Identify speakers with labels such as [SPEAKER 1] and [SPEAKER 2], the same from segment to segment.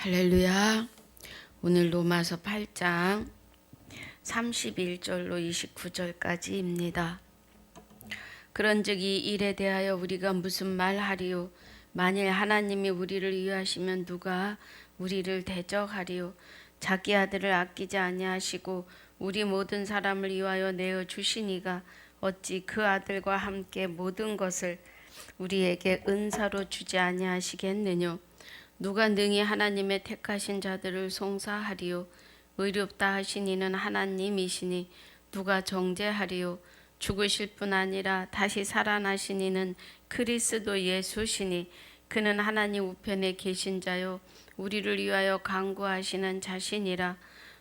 [SPEAKER 1] 할렐루야. 오늘 로마서 8장 31절로 29절까지입니다. 그런즉 이 일에 대하여 우리가 무슨 말하리요? 만일 하나님이 우리를 위하시면 누가 우리를 대적하리요? 자기 아들을 아끼지 아니하시고 우리 모든 사람을 위하여 내어 주시니가 어찌 그 아들과 함께 모든 것을 우리에게 은사로 주지 아니하시겠느냐? 누가 능히 하나님의 택하신 자들을 송사하리요? 의롭다 하신 이는 하나님이시니 누가 정죄하리요? 죽으실 뿐 아니라 다시 살아나신 이는 그리스도 예수시니 그는 하나님 우편에 계신 자요 우리를 위하여 간구하시는 자신이라.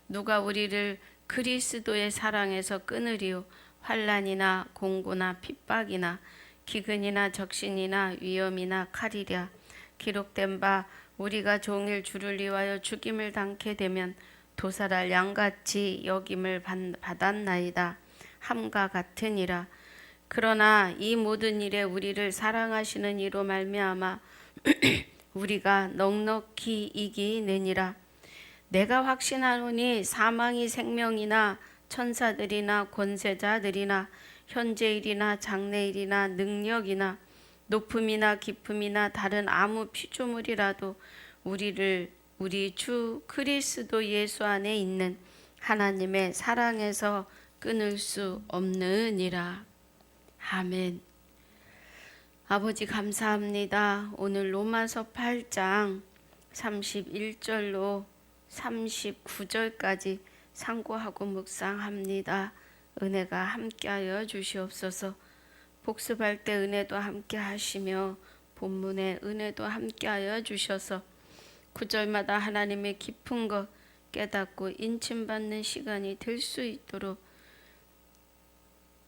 [SPEAKER 1] 누가 우리를 그리스도의 사랑에서 끊으리요? 환난이나 공고나 핍박이나 기근이나 적신이나 위험이나 칼이랴. 기록된 바 우리가 종일 주를 위하여 죽임을 당케 되면 도살할 양같이 여김을 받았나이다 함과 같으니라. 그러나 이 모든 일에 우리를 사랑하시는 이로 말미암아 우리가 넉넉히 이기느니라. 내가 확신하노니 사망이 생명이나 천사들이나 권세자들이나 현재일이나 장래일이나 능력이나 높음이나 깊음이나 다른 아무 피조물이라도 우리를 우리 주 그리스도 예수 안에 있는 하나님의 사랑에서 끊을 수 없느니라. 아멘. 아버지 감사합니다. 오늘 로마서 8장 31절로 39절까지 상고하고 묵상합니다. 은혜가 함께하여 주시옵소서. 복습할 때 은혜도 함께 하시며 본문의 은혜도 함께 하여 주셔서 구절마다 하나님의 깊은 것 깨닫고 인침받는 시간이 될 수 있도록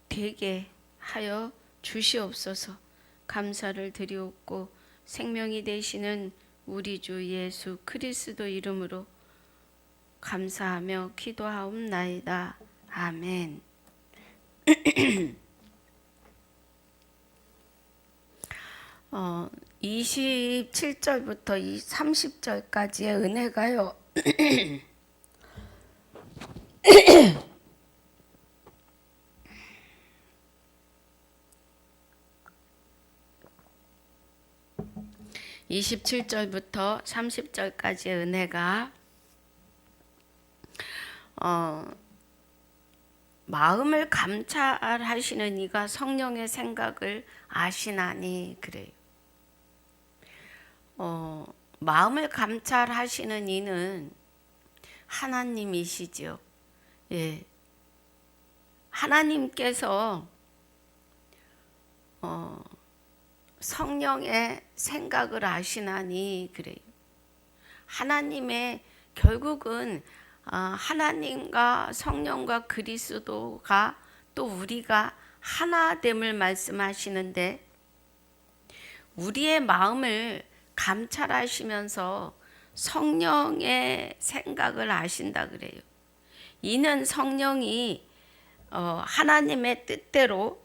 [SPEAKER 1] 되게 하여 주시옵소서. 감사를 드리옵고 생명이 되시는 우리 주 예수 그리스도 이름으로 감사하며 기도하옵나이다. 아멘. 27절부터 30절까지의 은혜가요. 27절부터 30절까지의 은혜가 마음을 감찰하시는 이가 성령의 생각을 아시나니 그래요. 마음을 감찰하시는 이는 하나님이시죠. 예. 하나님께서 성령의 생각을 아시나니 그래요. 하나님의 결국은 하나님과 성령과 그리스도가 또 우리가 하나됨을 말씀하시는데 우리의 마음을 감찰하시면서 성령의 생각을 아신다 그래요. 이는 성령이 하나님의 뜻대로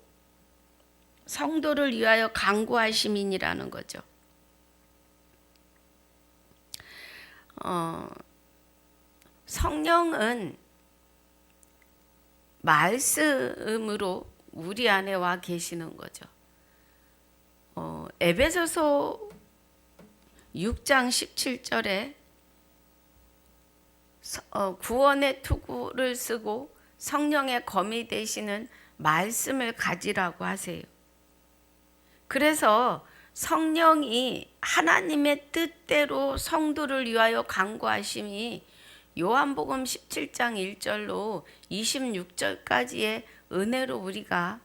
[SPEAKER 1] 성도를 위하여 간구하심이니라는 거죠. 성령은 말씀으로 우리 안에 와 계시는 거죠. 에베소서 6장 17절에 구원의 투구를 쓰고 성령의 검이 되시는 말씀을 가지라고 하세요. 그래서 성령이 하나님의 뜻대로 성도를 위하여 간구하심이 요한복음 17장 1절로 26절까지의 은혜로 우리가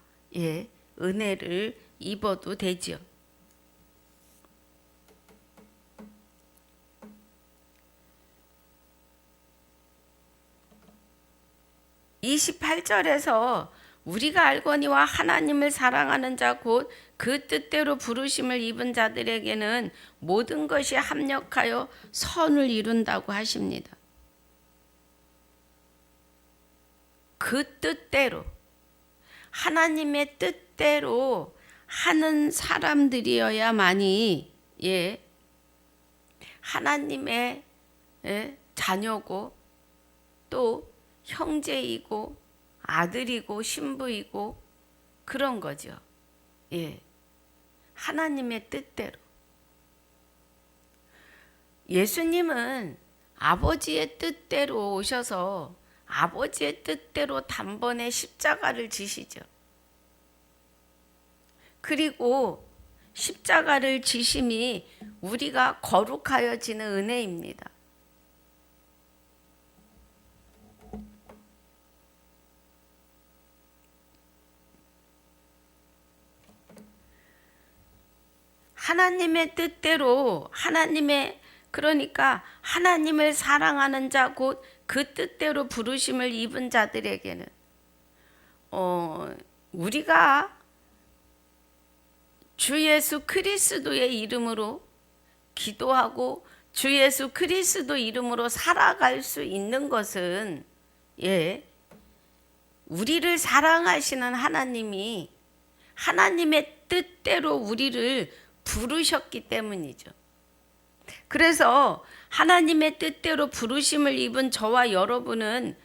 [SPEAKER 1] 은혜를 입어도 되지요. 28절에서 우리가 알거니와 하나님을 사랑하는 자 곧 그 뜻대로 부르심을 입은 자들에게는 모든 것이 합력하여 선을 이룬다고 하십니다. 그 뜻대로 하나님의 뜻대로 하는 사람들이어야만이 하나님의 자녀고 또 형제이고 아들이고 신부이고 그런 거죠. 예. 하나님의 뜻대로. 예수님은 아버지의 뜻대로 오셔서 아버지의 뜻대로 단번에 십자가를 지시죠. 그리고 십자가를 지심이 우리가 거룩하여지는 은혜입니다. 하나님의 뜻대로 그러니까 하나님을 사랑하는 자 곧 그 뜻대로 부르심을 입은 자들에게는 우리가 주 예수 그리스도의 이름으로 기도하고 주 예수 그리스도 이름으로 살아갈 수 있는 것은 우리를 사랑하시는 하나님이 하나님의 뜻대로 우리를 부르셨기 때문이죠. 그래서 하나님의 뜻대로 부르심을 입은 저와 여러분은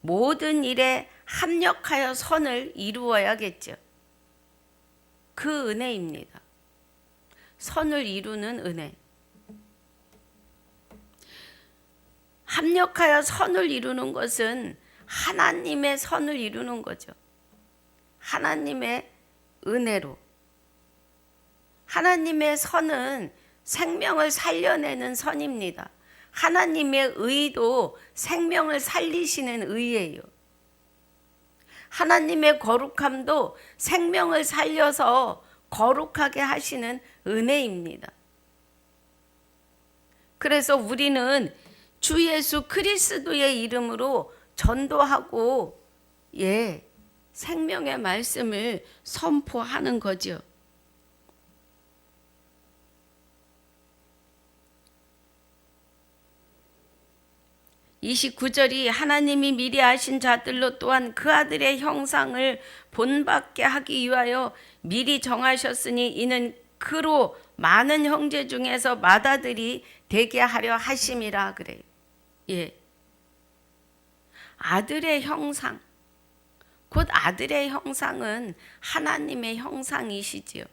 [SPEAKER 1] 모든 일에 합력하여 선을 이루어야겠죠. 그 은혜입니다. 선을 이루는 은혜. 합력하여 선을 이루는 것은 하나님의 선을 이루는 거죠. 하나님의 은혜로. 하나님의 선은 생명을 살려내는 선입니다. 하나님의 의도 생명을 살리시는 의예요. 하나님의 거룩함도 생명을 살려서 거룩하게 하시는 은혜입니다. 그래서 우리는 주 예수 그리스도의 이름으로 전도하고 생명의 말씀을 선포하는 거죠. 29절이 하나님이 미리 아신 자들로 또한 그 아들의 형상을 본받게 하기 위하여 미리 정하셨으니 이는 그로 많은 형제 중에서 맏아들이 되게 하려 하심이라 그래요. 아들의 형상, 곧 아들의 형상은 하나님의 형상이시지요.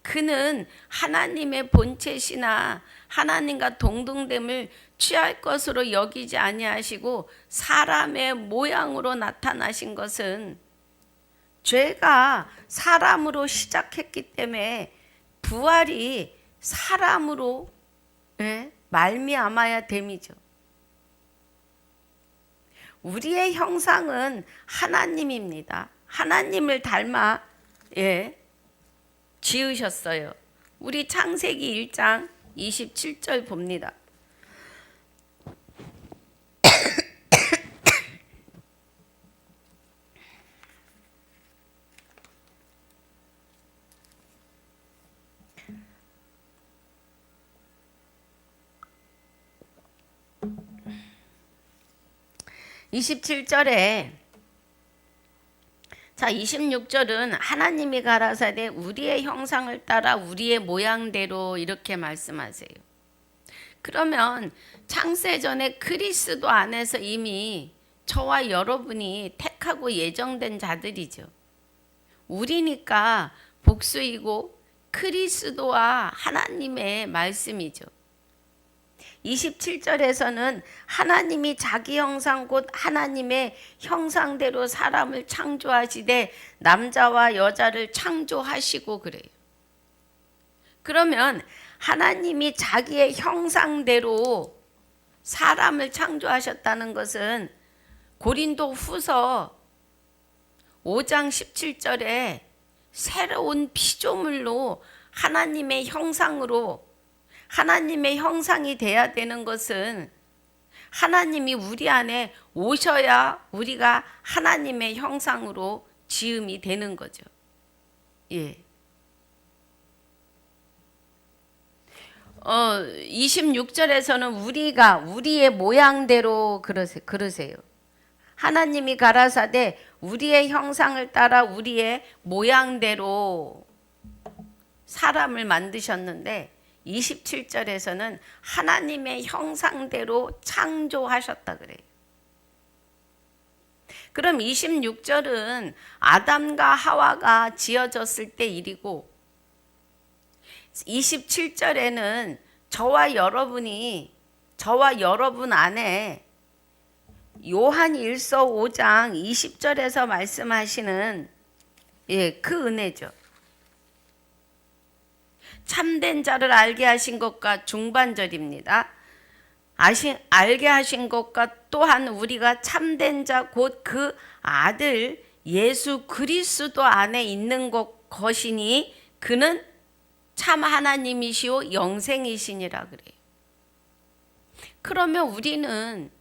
[SPEAKER 1] 그는 하나님의 본체시나 하나님과 동등됨을 취할 것으로 여기지 아니하시고 사람의 모양으로 나타나신 것은 죄가 사람으로 시작했기 때문에 부활이 사람으로 말미암아야 됨이죠. 우리의 형상은 하나님입니다. 하나님을 닮아 지으셨어요. 우리 창세기 1장 27절 봅니다. (27절에) 자, 26절은 하나님이 가라사대 우리의 형상을 따라 우리의 모양대로 이렇게 말씀하세요. 그러면 창세전에 그리스도 안에서 이미 저와 여러분이 택하고 예정된 자들이죠. 우리니까 복수이고 그리스도와 하나님의 말씀이죠. 27절에서는 하나님이 자기 형상 곧 하나님의 형상대로 사람을 창조하시되 남자와 여자를 창조하시고 그래요. 그러면 하나님이 자기의 형상대로 사람을 창조하셨다는 것은 고린도 후서 5장 17절에 새로운 피조물로 하나님의 형상으로 하나님의 형상이 돼야 되는 것은 하나님이 우리 안에 오셔야 우리가 하나님의 형상으로 지음이 되는 거죠. 26절에서는 우리가 우리의 모양대로 그러세요. 하나님이 가라사대 우리의 형상을 따라 우리의 모양대로 사람을 만드셨는데 27절에서는 하나님의 형상대로 창조하셨다 그래요. 그럼 26절은 아담과 하와가 지어졌을 때 일이고 27절에는 저와 여러분 안에 요한 1서 5장 20절에서 말씀하시는 그 은혜죠. 참된 자를 알게 하신 것과 중반절입니다. 알게 하신 것과 또한 우리가 참된 자 곧 그 아들 예수 그리스도 안에 있는 것이니 그는 참 하나님이시오 영생이시니라 그래요. 그러면 우리는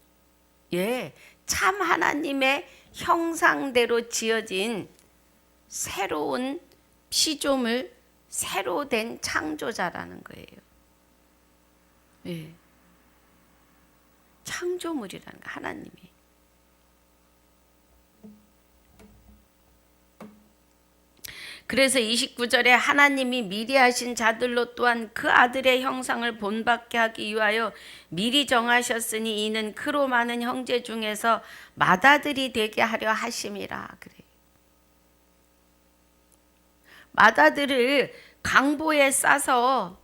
[SPEAKER 1] 참 하나님의 형상대로 지어진 새로운 피조물, 새로 된 창조자라는 거예요. 창조물이라는 거 하나님이. 그래서 29절에 하나님이 미리 하신 자들로 또한 그 아들의 형상을 본받게 하기 위하여 미리 정하셨으니 이는 그로 많은 형제 중에서 맏아들이 되게 하려 하심이라 그래요. 맏아들을 강보에 싸서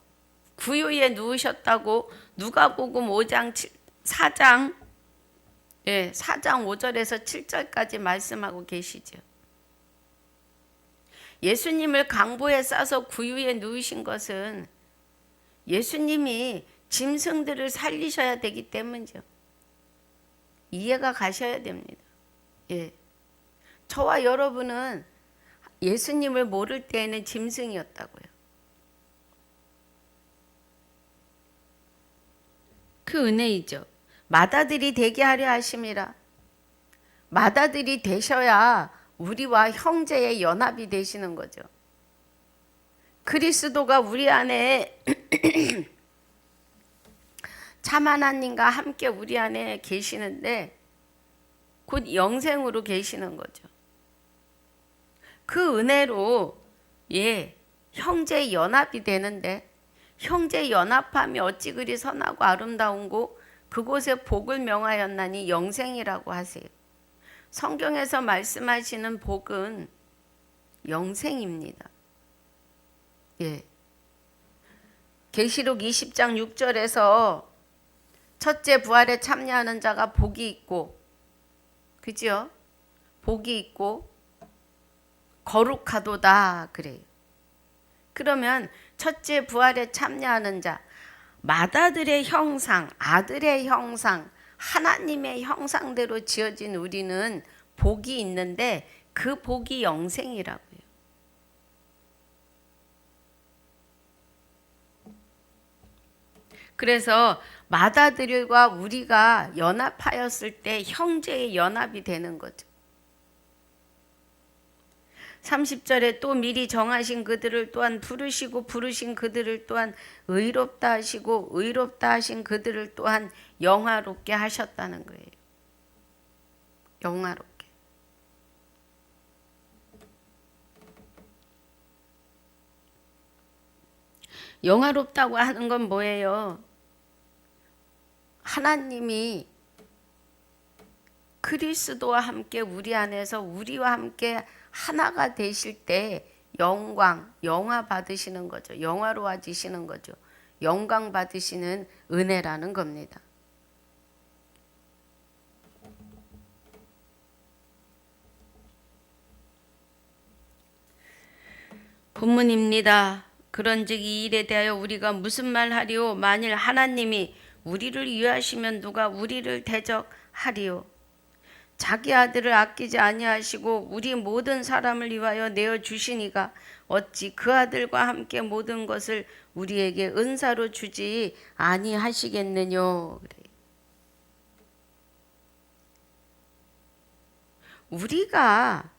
[SPEAKER 1] 구유에 누우셨다고 누가복음 4장 5절에서 7절까지 말씀하고 계시죠. 예수님을 강보에 싸서 구유에 누우신 것은 예수님이 짐승들을 살리셔야 되기 때문이죠. 이해가 가셔야 됩니다. 저와 여러분은 예수님을 모를 때에는 짐승이었다고요. 그 은혜이죠. 맏아들이 되게 하려 하심이라. 맏아들이 되셔야 우리와 형제의 연합이 되시는 거죠. 그리스도가 우리 안에 참 하나님과 함께 우리 안에 계시는데 곧 영생으로 계시는 거죠. 그 은혜로 형제 연합이 되는데 형제 연합함이 어찌 그리 선하고 아름다운고 그곳에 복을 명하였나니 영생이라고 하세요. 성경에서 말씀하시는 복은 영생입니다. 계시록 20장 6절에서 첫째 부활에 참여하는 자가 복이 있고, 그죠? 복이 있고 거룩하도다 그래요. 그러면 첫째 부활에 참여하는 자, 맏아들의 형상, 아들의 형상, 하나님의 형상대로 지어진 우리는 복이 있는데 그 복이 영생이라고요. 그래서 맏아들과 우리가 연합하였을 때 형제의 연합이 되는 거죠. 30절에 또 미리 정하신 그들을 또한 부르시고 부르신 그들을 또한 의롭다 하시고 의롭다 하신 그들을 또한 영화롭게 하셨다는 거예요. 영화롭게. 영화롭다고 하는 건 뭐예요? 하나님이 그리스도와 함께 우리 안에서 우리와 함께 하나가 되실 때 영화 받으시는 거죠. 영화로워지시는 거죠. 영광 받으시는 은혜라는 겁니다. 본문입니다. 그런즉 이 일에 대하여 우리가 무슨 말하리오? 만일 하나님이 우리를 위하시면 누가 우리를 대적하리오? 자기 아들을 아끼지 아니하시고 우리 모든 사람을 위하여 내어 주시니가 어찌 그 아들과 함께 모든 것을 우리에게 은사로 주지 아니하시겠느뇨? 우리가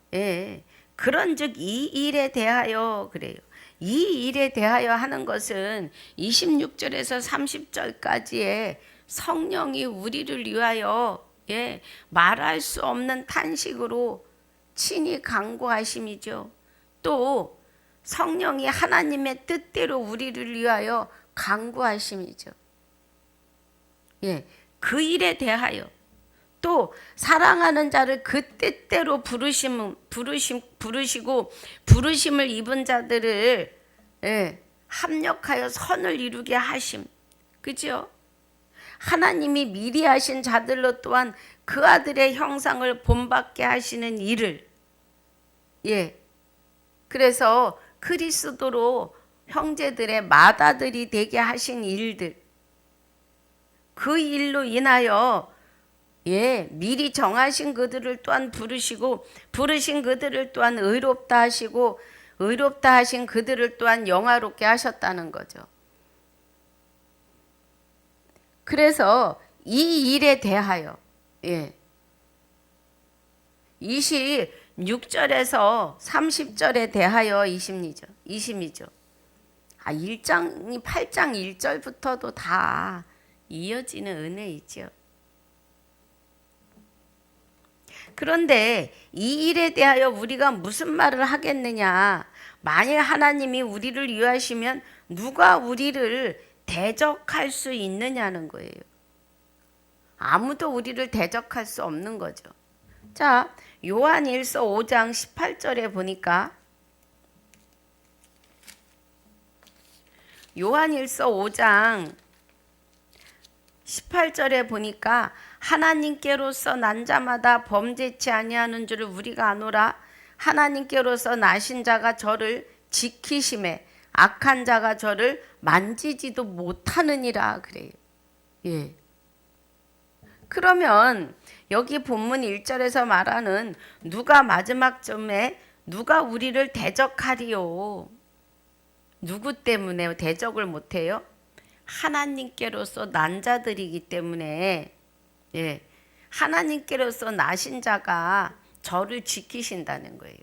[SPEAKER 1] 그런즉 이 일에 대하여 그래요. 이 일에 대하여 하는 것은 26절에서 30절까지의 성령이 우리를 위하여 말할 수 없는 탄식으로 친히 간구하심이죠. 또 성령이 하나님의 뜻대로 우리를 위하여 간구하심이죠. 예, 그 일에 대하여 또 사랑하는 자를 그 뜻대로 부르시고 부르심을 입은 자들을 합력하여 선을 이루게 하심. 그죠? 하나님이 미리 하신 자들로 또한 그 아들의 형상을 본받게 하시는 일을 그래서 그리스도로 형제들의 맏아들이 되게 하신 일들, 그 일로 인하여 미리 정하신 그들을 또한 부르시고 부르신 그들을 또한 의롭다 하시고 의롭다 하신 그들을 또한 영화롭게 하셨다는 거죠. 그래서 이 일에 대하여 26절에서 30절에 대하여 20이죠. 1장이 8장 1절부터도 다 이어지는 은혜이죠. 그런데 이 일에 대하여 우리가 무슨 말을 하겠느냐? 만일 하나님이 우리를 위하시면 누가 우리를 대적할 수 있느냐는 거예요. 아무도 우리를 대적할 수 없는 거죠. 자, 요한일서 5장 18절에 보니까 요한일서 5장 18절에 보니까 하나님께로서 난 자마다 범죄치 아니하는 줄을 우리가 아노라. 하나님께로서 나신 자가 저를 지키심에 악한 자가 저를 만지지도 못하느니라 그래요. 그러면 여기 본문 1절에서 말하는 누가 마지막쯤에 누가 우리를 대적하리요? 누구 때문에 대적을 못해요? 하나님께로서 난 자들이기 때문에 하나님께로서 나신 자가 저를 지키신다는 거예요.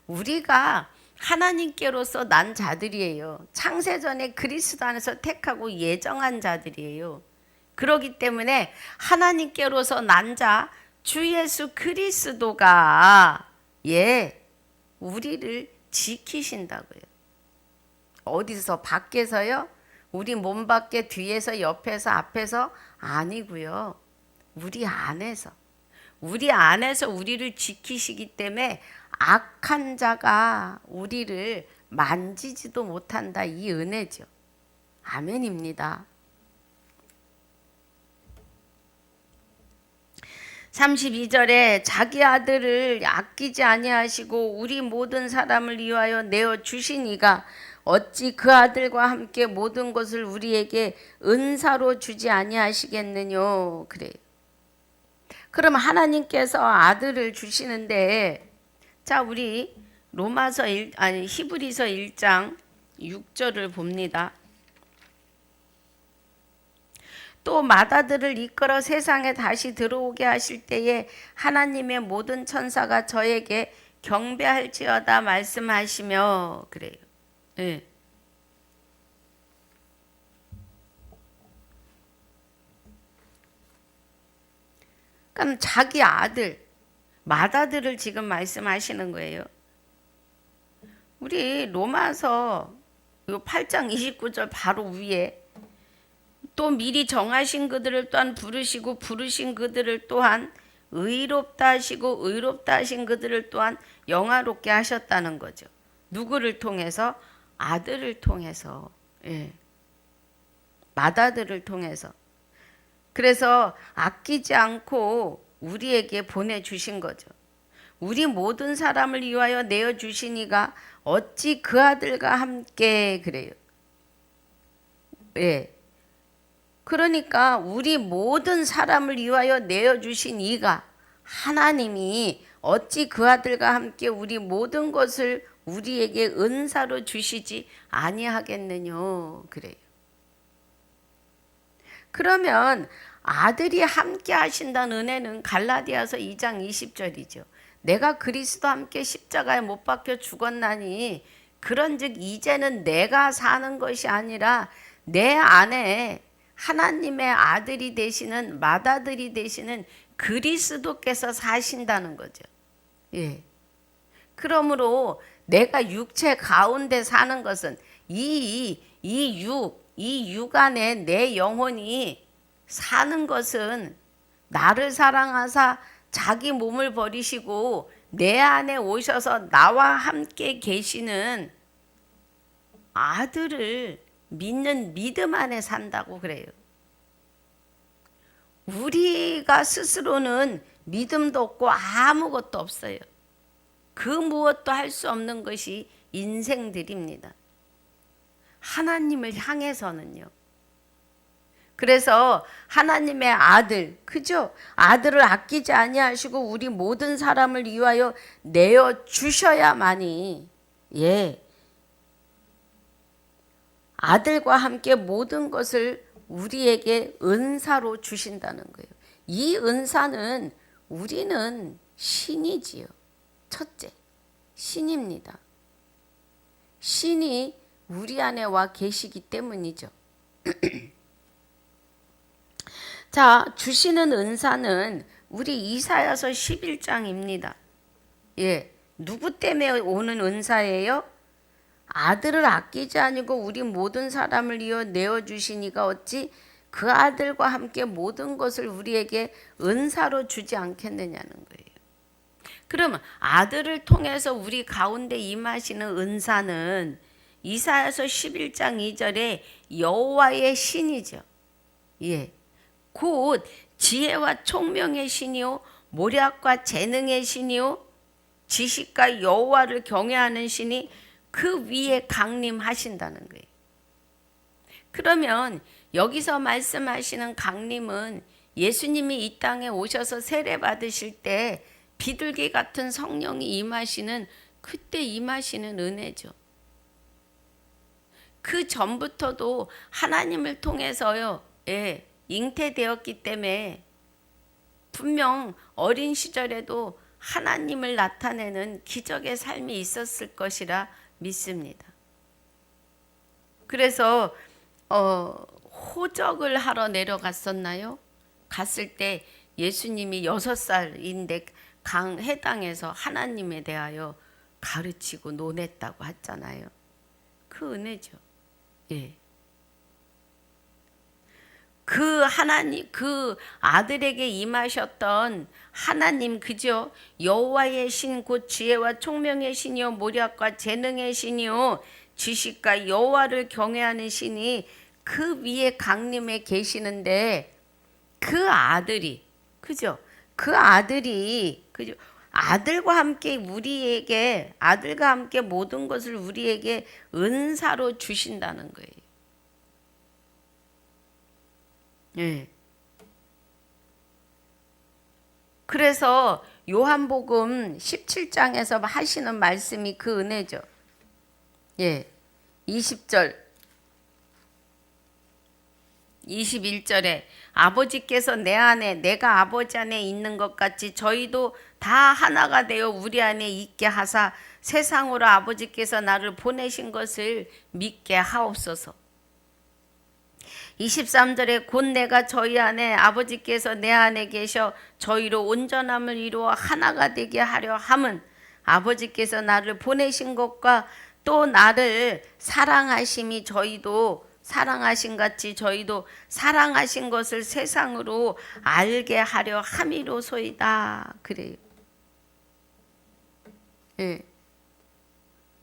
[SPEAKER 1] 우리가 하나님께로서 난 자들이에요. 창세전에 그리스도 안에서 택하고 예정한 자들이에요. 그렇기 때문에 하나님께로서 난 자 주 예수 그리스도가 우리를 지키신다고요. 어디서? 밖에서요? 우리 몸 밖에, 뒤에서, 옆에서, 앞에서? 아니고요. 우리 안에서 우리를 지키시기 때문에 악한 자가 우리를 만지지도 못한다. 이 은혜죠. 아멘입니다. 32절에 자기 아들을 아끼지 아니하시고 우리 모든 사람을 위하여 내어 주시니가 어찌 그 아들과 함께 모든 것을 우리에게 은사로 주지 아니하시겠느뇨. 그래요. 그럼 하나님께서 아들을 주시는데, 자, 우리 히브리서 1장 6절을 봅니다. 또 맏아들을 이끌어 세상에 다시 들어오게 하실 때에 하나님의 모든 천사가 저에게 경배할지어다 말씀하시며 그래요. 그럼 자기 아들, 맏아들을 지금 말씀하시는 거예요. 우리 로마서 8장 29절 바로 위에 또 미리 정하신 그들을 또한 부르시고 부르신 그들을 또한 의롭다 하시고 의롭다 하신 그들을 또한 영화롭게 하셨다는 거죠. 누구를 통해서? 아들을 통해서. 맏아들을 통해서. 그래서 아끼지 않고 우리에게 보내주신 거죠. 우리 모든 사람을 위하여 내어주시니가 어찌 그 아들과 함께 그래요. 그러니까 우리 모든 사람을 위하여 내어주신 이가 하나님이 어찌 그 아들과 함께 우리 모든 것을 우리에게 은사로 주시지 아니하겠느뇨. 그래요. 그러면 아들이 함께 하신다는 은혜는 갈라디아서 2장 20절이죠. 내가 그리스도와 함께 십자가에 못 박혀 죽었나니 그런즉 이제는 내가 사는 것이 아니라 내 안에 하나님의 아들이 되시는 맏아들이 되시는 그리스도께서 사신다는 거죠. 그러므로 내가 육체 가운데 사는 것은 이 육, 이 육안에 내 영혼이 사는 것은 나를 사랑하사 자기 몸을 버리시고 내 안에 오셔서 나와 함께 계시는 아들을 믿는 믿음 안에 산다고 그래요. 우리가 스스로는 믿음도 없고 아무것도 없어요. 그 무엇도 할 수 없는 것이 인생들입니다. 하나님을 향해서는요. 그래서 하나님의 아들, 그죠? 아들을 아끼지 아니하시고 우리 모든 사람을 위하여 내어 주셔야만이, 예, 아들과 함께 모든 것을 우리에게 은사로 주신다는 거예요. 이 은사는 우리는 신이지요. 첫째, 신입니다. 신이 우리 안에 와 계시기 때문이죠. 자, 주시는 은사는 우리 이사야서 11장입니다. 예, 누구 때문에 오는 은사예요? 아들을 아끼지 아니고 우리 모든 사람을 위하여 내어주시니가 어찌 그 아들과 함께 모든 것을 우리에게 은사로 주지 않겠느냐는 거예요. 그러면 아들을 통해서 우리 가운데 임하시는 은사는 이사야서 11장 2절에 여호와의 신이죠. 예, 곧 지혜와 총명의 신이요 모략과 재능의 신이요 지식과 여호와를 경외하는 신이 그 위에 강림하신다는 거예요. 그러면 여기서 말씀하시는 강림은 예수님이 이 땅에 오셔서 세례 받으실 때 비둘기 같은 성령이 임하시는 그때 임하시는 은혜죠. 그 전부터도 하나님을 통해서요, 예, 잉태되었기 때문에 분명 어린 시절에도 하나님을 나타내는 기적의 삶이 있었을 것이라 믿습니다. 그래서 호적을 하러 내려갔었나요? 갔을 때 예수님이 6살인데 해당에서 하나님에 대하여 가르치고 논했다고 했잖아요. 그 은혜죠. 예. 그 하나님, 그 아들에게 임하셨던 하나님, 그죠? 여호와의 신 곧 지혜와 총명의 신이요 모략과 재능의 신이요 지식과 여호와를 경외하는 신이 그 위에 강림에 계시는데 그 아들이, 그죠? 그 아들이, 그죠? 아들과 함께 우리에게, 아들과 함께 모든 것을 우리에게 은사로 주신다는 거예요. 예. 그래서 요한복음 17장에서 하시는 말씀이 그 은혜죠. 예. 20절, 21절에 아버지께서 내 안에 내가 아버지 안에 있는 것 같이 저희도 다 하나가 되어 우리 안에 있게 하사 세상으로 아버지께서 나를 보내신 것을 믿게 하옵소서. 23절에 곧 내가 저희 안에 아버지께서 내 안에 계셔 저희로 온전함을 이루어 하나가 되게 하려 함은 아버지께서 나를 보내신 것과 또 나를 사랑하심이 저희도 사랑하신 같이 저희도 사랑하신 것을 세상으로 알게 하려 함이로소이다. 그래요. 예.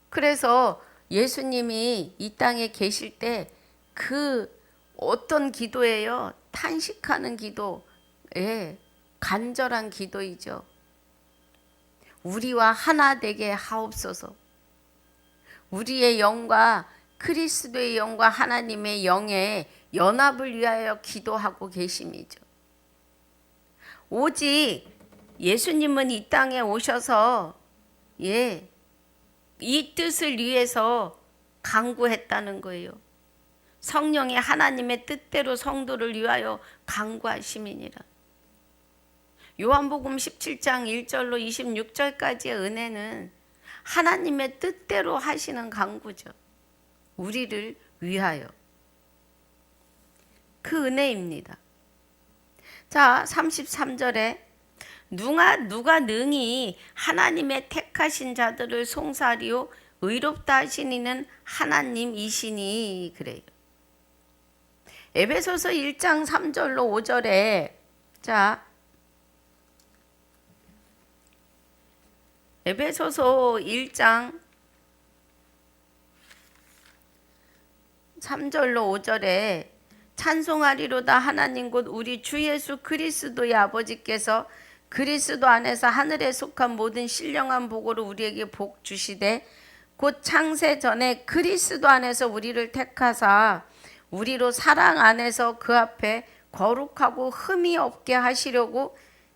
[SPEAKER 1] 그래서 예수님이 이 땅에 계실 때 그 어떤 기도예요? 탄식하는 기도, 예, 간절한 기도이죠. 우리와 하나 되게 하옵소서. 우리의 영과 그리스도의 영과 하나님의 영의 연합을 위하여 기도하고 계심이죠. 오직 예수님은 이 땅에 오셔서, 예, 이 뜻을 위해서 간구했다는 거예요. 성령의 하나님의 뜻대로 성도를 위하여 간구하심이니라. 요한복음 17장 1절로 26절까지의 은혜는 하나님의 뜻대로 하시는 간구죠. 우리를 위하여. 그 은혜입니다. 자, 33절에 누가 능히 하나님의 택하신 자들을 송사하리요 의롭다 하시니는 하나님이시니 그래요. 에베소서 1장 3절로 5절에 자 에베소서 1장 3절로 5절에 찬송하리로다 하나님 곧 우리 주 예수 그리스도의 아버지께서 그리스도 안에서 하늘에 속한 모든 신령한 복으로 우리에게 복 주시되 곧 창세 전에 그리스도 안에서 우리를 택하사 우리로 사랑 안에서 그 앞에 거룩하고 흠이 없게 하시려고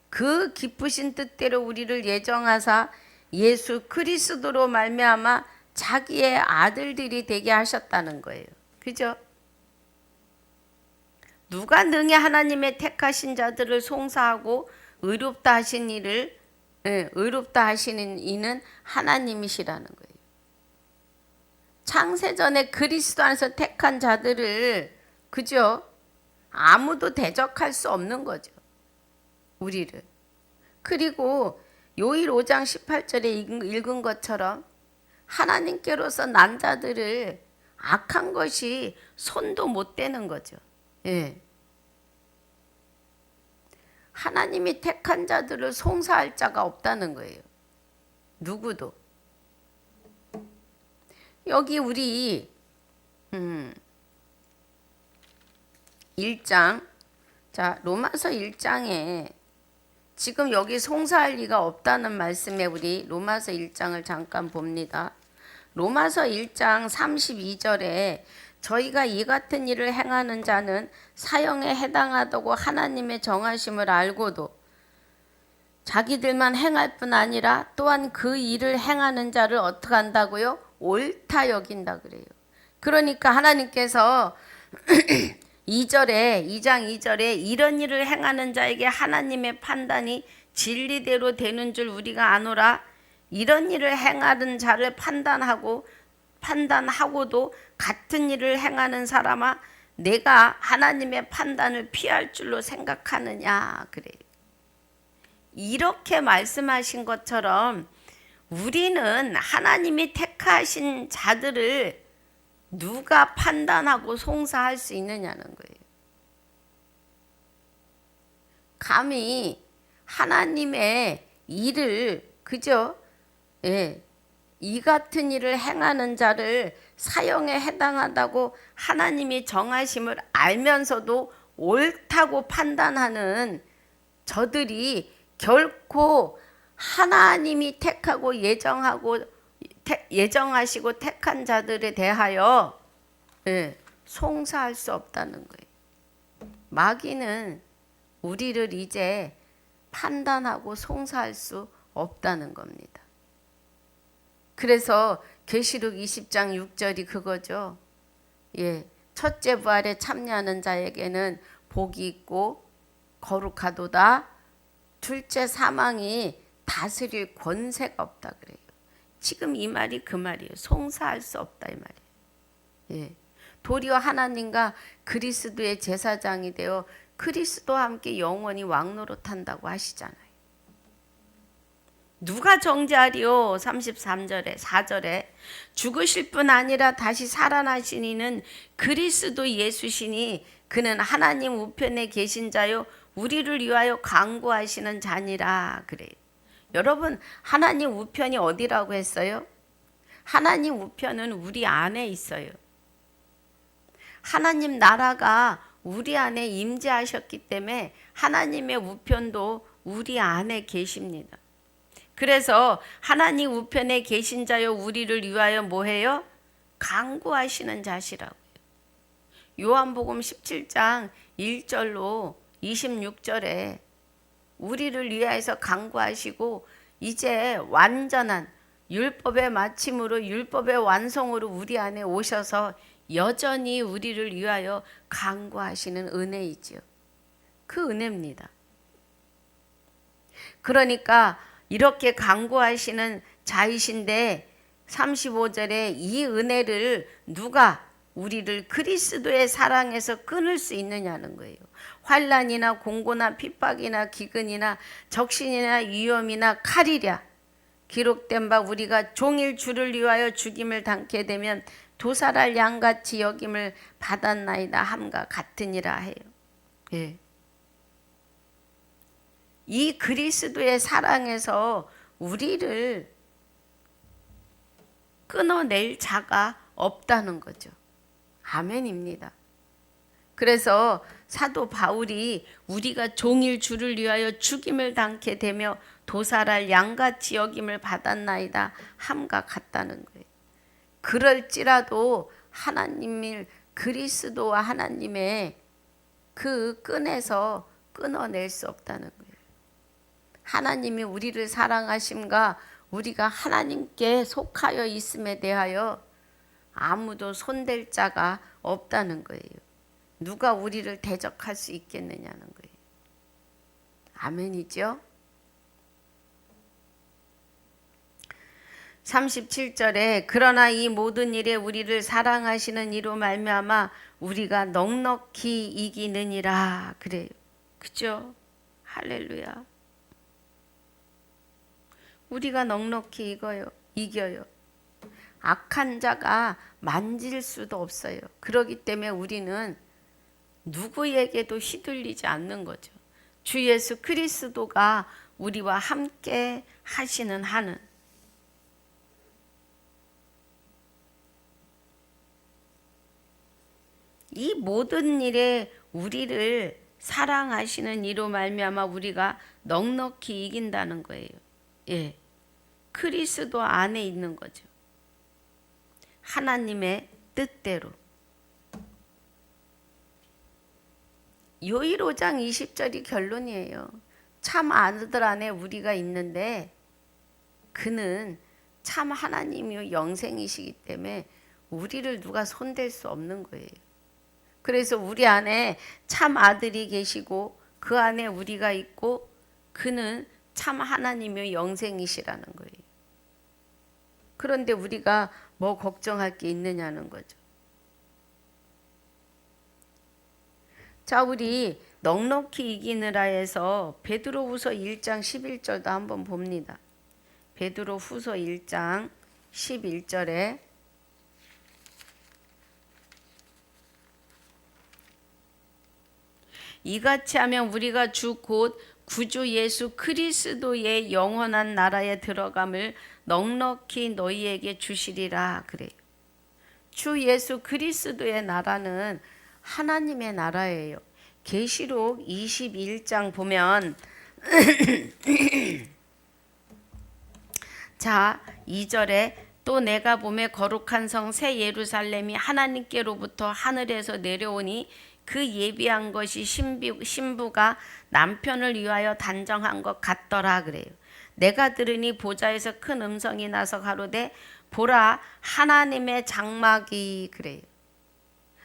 [SPEAKER 1] 그 기쁘신 뜻대로 우리를 예정하사 예수 그리스도로 말미암아 자기의 아들들이 되게 하셨다는 거예요. 그죠? 누가 능히 하나님의 택하신 자들을 송사하고 의롭다 하신 이를 의롭다 하시는 이는 하나님이시라는 거예요. 창세전에 그리스도 안에서 택한 자들을 그죠? 아무도 대적할 수 없는 거죠. 우리를. 그리고 요일 5장 18절에 읽은 것처럼 하나님께로서 난 자들을 악한 것이 손도 못 대는 거죠. 예. 하나님이 택한 자들을 송사할 자가 없다는 거예요. 누구도. 여기 우리 1장 자 로마서 1장에 지금 여기 송사할 리가 없다는 말씀에 우리 로마서 1장을 잠깐 봅니다. 로마서 1장 32절에 저희가 이 같은 일을 행하는 자는 사형에 해당하다고 하나님의 정하심을 알고도 자기들만 행할 뿐 아니라 또한 그 일을 행하는 자를 어떻게 한다고요? 옳다 여긴다 그래요. 그러니까 하나님께서 2장 2절에 이런 일을 행하는 자에게 하나님의 판단이 진리대로 되는 줄 우리가 아노라. 이런 일을 행하는 자를 판단하고도 같은 일을 행하는 사람아 내가 하나님의 판단을 피할 줄로 생각하느냐 그래요. 이렇게 말씀하신 것처럼 우리는 하나님이 택하신 자들을 누가 판단하고 송사할 수 있느냐는 거예요. 감히 하나님의 일을 그죠? 예, 이 같은 일을 행하는 자를 사형에 해당하다고 하나님이 정하심을 알면서도 옳다고 판단하는 저들이 결코 하나님이 택하고 예정하시고 택한 자들에 대하여 송사할 수 없다는 거예요. 마귀는 우리를 이제 판단하고 송사할 수 없다는 겁니다. 그래서 계시록 20장 6절이 그거죠. 예, 첫째 부활에 참여하는 자에게는 복이 있고 거룩하도다. 둘째 사망이 다스릴 권세가 없다 그래요. 지금 이 말이 그 말이에요. 송사할 수 없다 이 말이에요. 예, 도리어 하나님과 그리스도의 제사장이 되어 그리스도와 함께 영원히 왕노릇한다고 하시잖아요. 누가 정죄하리요? 33절에 4절에 죽으실 뿐 아니라 다시 살아나신 이는 그리스도 예수시니 그는 하나님 우편에 계신 자요 우리를 위하여 간구하시는 자니라 그래요. 여러분 하나님 우편이 어디라고 했어요? 하나님 우편은 우리 안에 있어요. 하나님 나라가 우리 안에 임재하셨기 때문에 하나님의 우편도 우리 안에 계십니다. 그래서 하나님 우편에 계신 자여 우리를 위하여 뭐해요? 간구하시는 자시라고요. 요한복음 17장 1절로 26절에 우리를 위하여서 간구하시고 이제 완전한 율법의 마침으로 율법의 완성으로 우리 안에 오셔서 여전히 우리를 위하여 간구하시는 은혜이지요. 그 은혜입니다. 그러니까 이렇게 간구하시는 자이신데 35절에 이 은혜를 누가 우리를 그리스도의 사랑에서 끊을 수 있느냐는 거예요. 환난이나 공고나 핍박이나 기근이나 적신이나 위험이나 칼이랴 기록된 바 우리가 종일 주를 위하여 죽임을 당케 되면 도살할 양같이 여김을 받았나이다 함과 같으니라 해요. 예. 이 그리스도의 사랑에서 우리를 끊어낼 자가 없다는 거죠. 아멘입니다. 그래서 사도 바울이 우리가 종일 주를 위하여 죽임을 당케 되며 도살할 양같이 여김을 받았나이다 함과 같다는 거예요. 그럴지라도 하나님을 그리스도와 하나님의 그 끈에서 끊어낼 수 없다는 거예요. 하나님이 우리를 사랑하심과 우리가 하나님께 속하여 있음에 대하여 아무도 손댈 자가 없다는 거예요. 누가 우리를 대적할 수 있겠느냐는 거예요. 아멘이죠? 37절에 그러나 이 모든 일에 우리를 사랑하시는 이로 말미암아 우리가 넉넉히 이기느니라 그래요. 그죠? 할렐루야. 우리가 넉넉히 이겨요. 악한 자가 만질 수도 없어요. 그렇기 때문에 우리는 누구에게도 휘둘리지 않는 거죠. 주 예수 그리스도가 우리와 함께 하시는 한은. 이 모든 일에 우리를 사랑하시는 이로 말미암아 우리가 넉넉히 이긴다는 거예요. 예, 그리스도 안에 있는 거죠. 하나님의 뜻대로. 요일 5장 20절이 결론이에요. 참 아들 안에 우리가 있는데 그는 참 하나님이요 영생이시기 때문에 우리를 누가 손댈 수 없는 거예요. 그래서 우리 안에 참 아들이 계시고 그 안에 우리가 있고 그는 참 하나님이요 영생이시라는 거예요. 그런데 우리가 뭐 걱정할 게 있느냐는 거죠. 자, 우리 넉넉히 이기느라 해서 베드로후서 1장 11절도 한번 봅니다. 베드로후서 1장 11절에 이같이 하면 우리가 주 곧 구주 예수 그리스도의 영원한 나라에 들어감을 넉넉히 너희에게 주시리라 그래요. 주 예수 그리스도의 나라는 하나님의 나라예요. 계시록 21장 보면 자 2절에 또 내가 보매 거룩한 성 새 예루살렘이 하나님께로부터 하늘에서 내려오니 그 예비한 것이 신부가 남편을 위하여 단정한 것 같더라 그래요. 내가 들으니 보좌에서 큰 음성이 나서 가로되 보라 하나님의 장막이 그래요.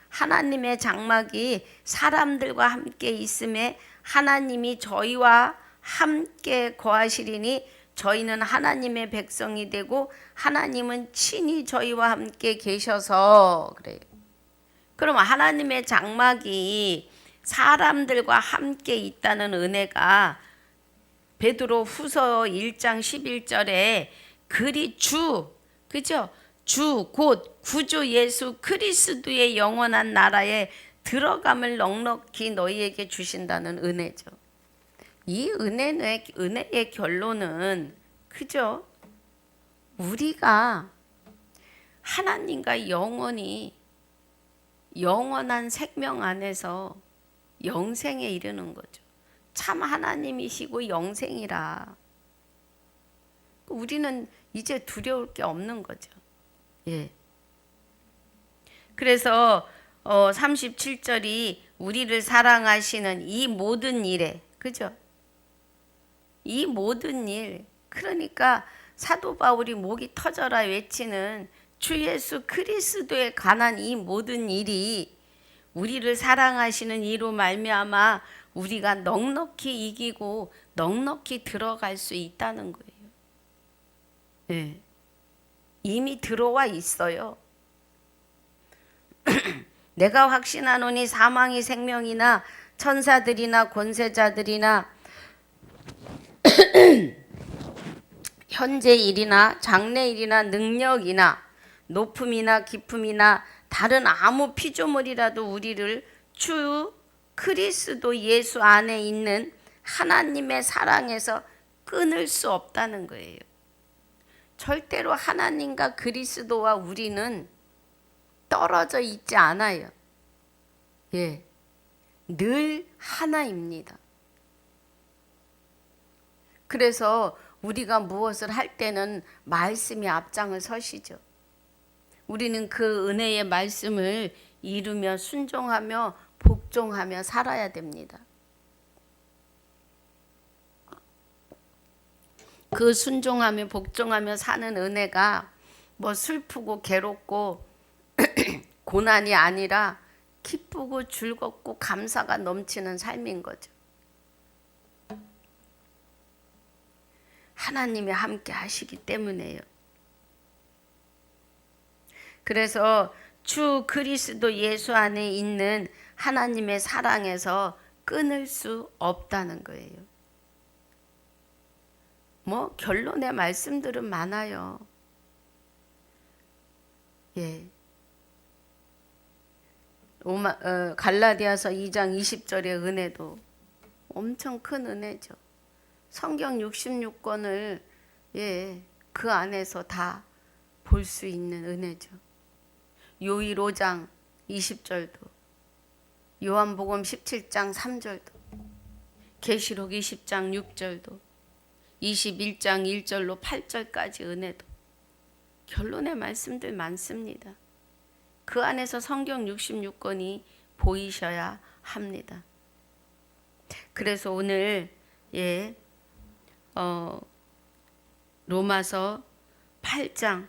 [SPEAKER 1] 하나님의 장막이 사람들과 함께 있음에 하나님이 저희와 함께 거하시리니 저희는 하나님의 백성이 되고 하나님은 친히 저희와 함께 계셔서 그래요. 그럼 하나님의 장막이 사람들과 함께 있다는 은혜가 베드로 후서 1장 11절에 그리 주, 그죠? 주 곧 구주 예수 그리스도의 영원한 나라에 들어감을 넉넉히 너희에게 주신다는 은혜죠. 이 은혜의 결론은 그죠? 우리가 하나님과 영원한 생명 안에서 영생에 이르는 거죠. 참 하나님이시고 영생이라. 우리는 이제 두려울 게 없는 거죠. 예. 그래서 37절이 우리를 사랑하시는 이 모든 일에, 그죠? 이 모든 일, 그러니까 사도 바울이 목이 터져라 외치는 주 예수 그리스도에 관한 이 모든 일이 우리를 사랑하시는 이로 말미암아 우리가 넉넉히 이기고 넉넉히 들어갈 수 있다는 거예요. 네. 이미 들어와 있어요. 내가 확신하노니 사망이 생명이나 천사들이나 권세자들이나 현재 일이나 장래 일이나 능력이나 높음이나 깊음이나 다른 아무 피조물이라도 우리를 주 그리스도 예수 안에 있는 하나님의 사랑에서 끊을 수 없다는 거예요. 절대로 하나님과 그리스도와 우리는 떨어져 있지 않아요. 예, 늘 하나입니다. 그래서 우리가 무엇을 할 때는 말씀이 앞장을 서시죠. 우리는 그 은혜의 말씀을 이루며 순종하며 복종하며 살아야 됩니다. 그 순종하며 복종하며 사는 은혜가 뭐 슬프고 괴롭고 고난이 아니라 기쁘고 즐겁고 감사가 넘치는 삶인 거죠. 하나님이 함께 하시기 때문에요. 그래서 주 그리스도 예수 안에 있는 하나님의 사랑에서 끊을 수 없다는 거예요. 뭐 결론의 말씀들은 많아요. 예. 갈라디아서 2장 20절의 은혜도 엄청 큰 은혜죠. 성경 66권을 그 안에서 다 볼 수 있는 은혜죠. 요일 5장 20절도, 요한복음 17장 3절도, 계시록 20장 6절도, 21장 1절로 8절까지 은혜도, 결론의 말씀들 많습니다. 그 안에서 성경 66권이 보이셔야 합니다. 그래서 오늘 로마서 8장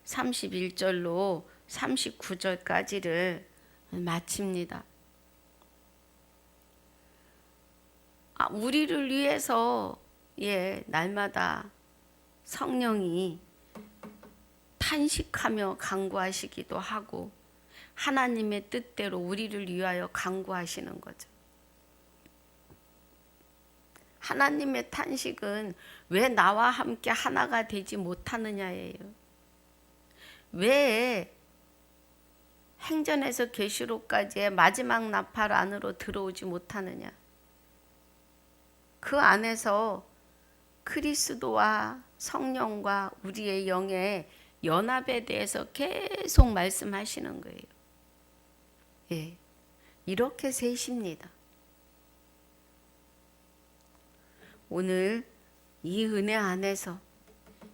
[SPEAKER 1] 31절로 39절까지를 마칩니다. 우리를 위해서 날마다 성령이 탄식하며 간구하시기도 하고 하나님의 뜻대로 우리를 위하여 간구하시는 거죠. 하나님의 탄식은 왜 나와 함께 하나가 되지 못하느냐예요. 왜 행전에서 계시록까지의 마지막 나팔 안으로 들어오지 못하느냐. 그 안에서 그리스도와 성령과 우리의 영의 연합에 대해서 계속 말씀하시는 거예요. 이렇게 셋입니다. 오늘 이 은혜 안에서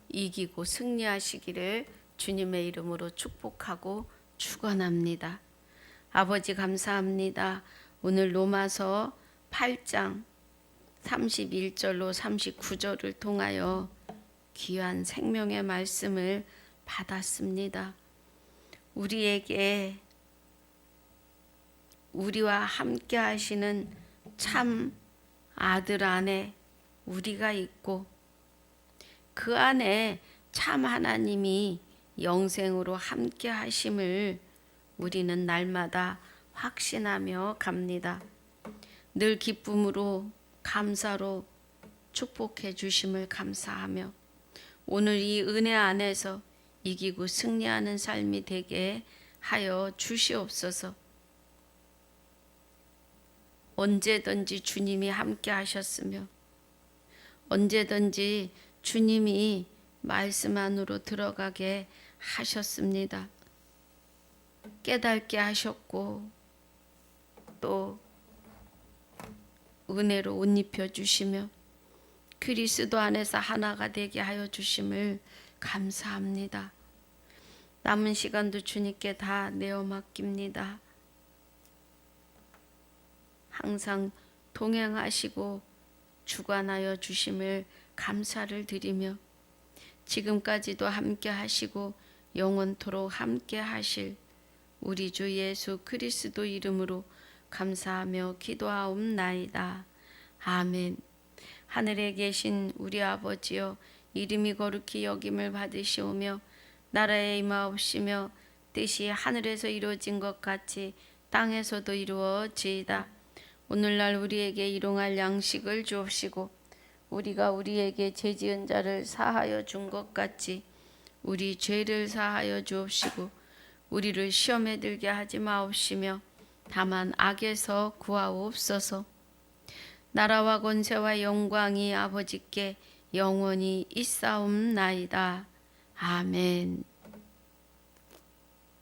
[SPEAKER 1] 이기고 승리하시기를 주님의 이름으로 축복하고 축원합니다. 아버지 감사합니다. 오늘 로마서 8장 31절로 39절을 통하여 귀한 생명의 말씀을 받았습니다. 우리에게 우리와 함께 하시는 참 아들 안에 우리가 있고 그 안에 참 하나님이 영생으로 함께 하심을 우리는 날마다 확신하며 갑니다. 늘 기쁨으로 감사로 축복해 주심을 감사하며 오늘 이 은혜 안에서 이기고 승리하는 삶이 되게 하여 주시옵소서. 언제든지 주님이 함께 하셨으며 언제든지 주님이 말씀 안으로 들어가게 하셨습니다. 깨닫게 하셨고 또 은혜로 옷 입혀 주시며 그리스도 안에서 하나가 되게 하여 주심을 감사합니다. 남은 시간도 주님께 다 내어 맡깁니다. 항상 동행하시고 주관하여 주심을 감사를 드리며 지금까지도 함께 하시고 영원토록 함께 하실 우리 주 예수 그리스도 이름으로 감사하며 기도하옵나이다. 아멘. 하늘에 계신 우리 아버지여, 이름이 거룩히 여김을 받으시오며 나라에 임하옵시며 뜻이 하늘에서 이루어진 것 같이 땅에서도 이루어지이다. 오늘날 우리에게 일용할 양식을 주옵시고 우리가 우리에게 죄지은 자를 사하여 준 것 같이 우리 죄를 사하여 주옵시고 우리를 시험에 들게 하지 마옵시며 다만 악에서 구하옵소서. 나라와 권세와 영광이 아버지께 영원히 있사옵나이다. 아멘.